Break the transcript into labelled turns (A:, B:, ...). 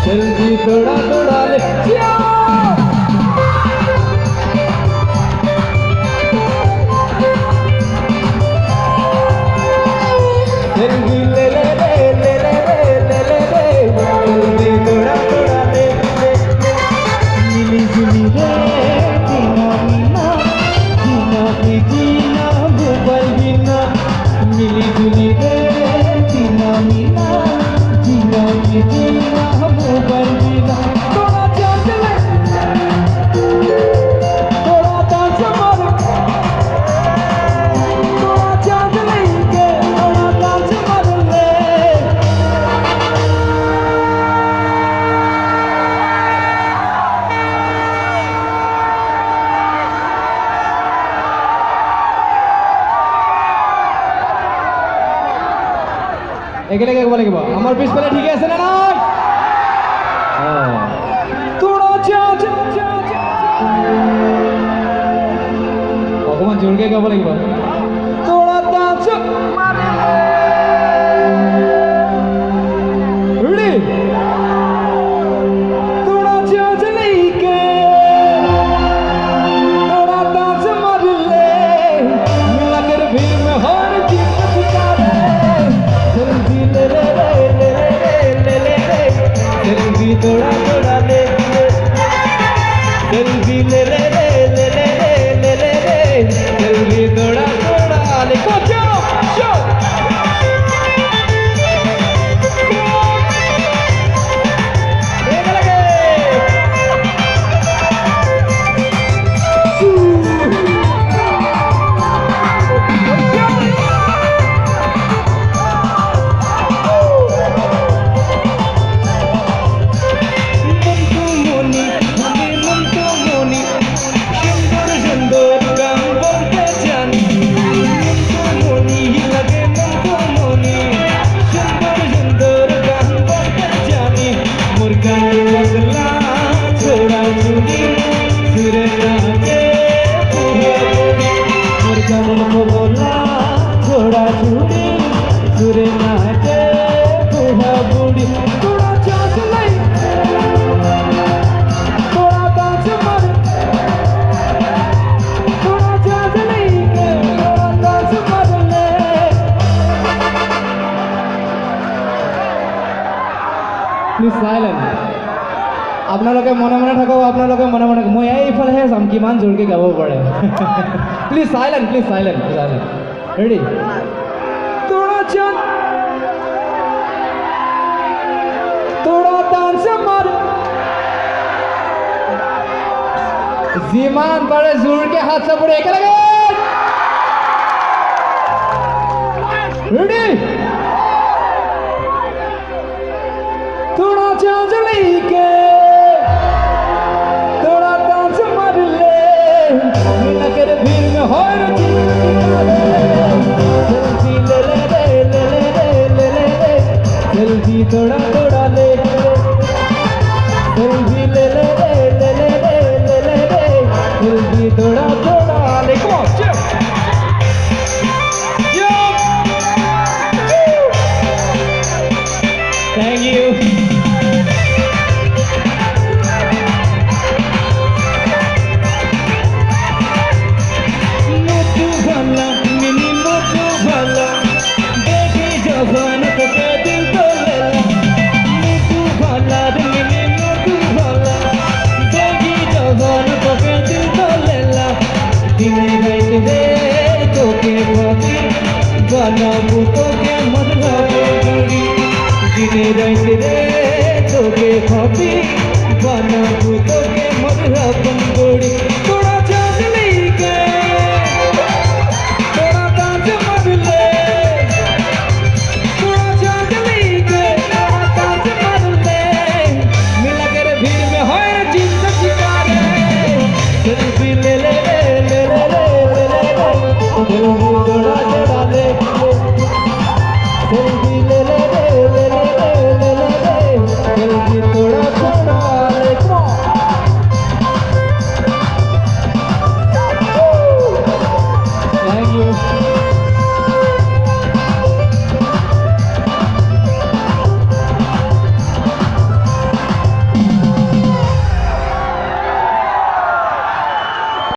A: जल्दी थोड़ा थोड़ा ले जल्दी ले ले ले ले ले ले ले ले जल्दी थोड़ा थोड़ा ले मिली जुली रे जीना मीना जीना भी जीना भूपल जीना मिली जुली रे जीना मीना जीना भी जीना भूपल जीना थोड़ा चांद ले थोड़ा डांस मारो थोड़ा चांद लेके थोड़ा डांस मारो ले একেলগে গাব লাগিব আমাৰ পিছফালে ঠিক আছে না নাই তোৰা চাচ অকমান জোৰকে গাব লাগিব তোৰা ডান্স ৰেডি তোৰা চাচ লেকে তোৰা ডান্স মারলে मिला कर भीड़ में हर चीज पुकारे जल्दी ले ले ले ले ले ले जल्दी थोड़ा थोड़ा ले जल्दी ले ले ले ले ले ले ले जल्दी थोड़ा थोड़ा ले कोचो शो थोड़ा छुड़ी सुरे नाचे बूढ़ा बूढ़ी थोड़ा चांस ले थोड़ा डांस मार थोड़ा चांस लेके थोड़ा डांस मार ले प्लीज साइलेंट আপোনালোকে মনে মনে থাকক আপোনালোকে মনে মনে মই এইফালেহে যাম কিমান জোৰকে গাব পাৰে প্লিজ সাইলেন্ট ৰেডি তোৰা চান তোৰা ডান্স মাৰ যিমান পাৰে জোৰকে হাত চাপৰে একেলগে ৰেডি তোৰা চান্স লেকে भीड़ में हर चीज जल्दी ले ले ले ले ले ले ले जल्दी थोड़ा थोड़ा ले जल्दी ले ले ले ले ले ले जल्दी थोड़ा थोड़ा ले come on jump thank you बनाबू तो के मधुरी दिने रात रे तो के खाती बनाबू तो के मधुरा बंगोड़ी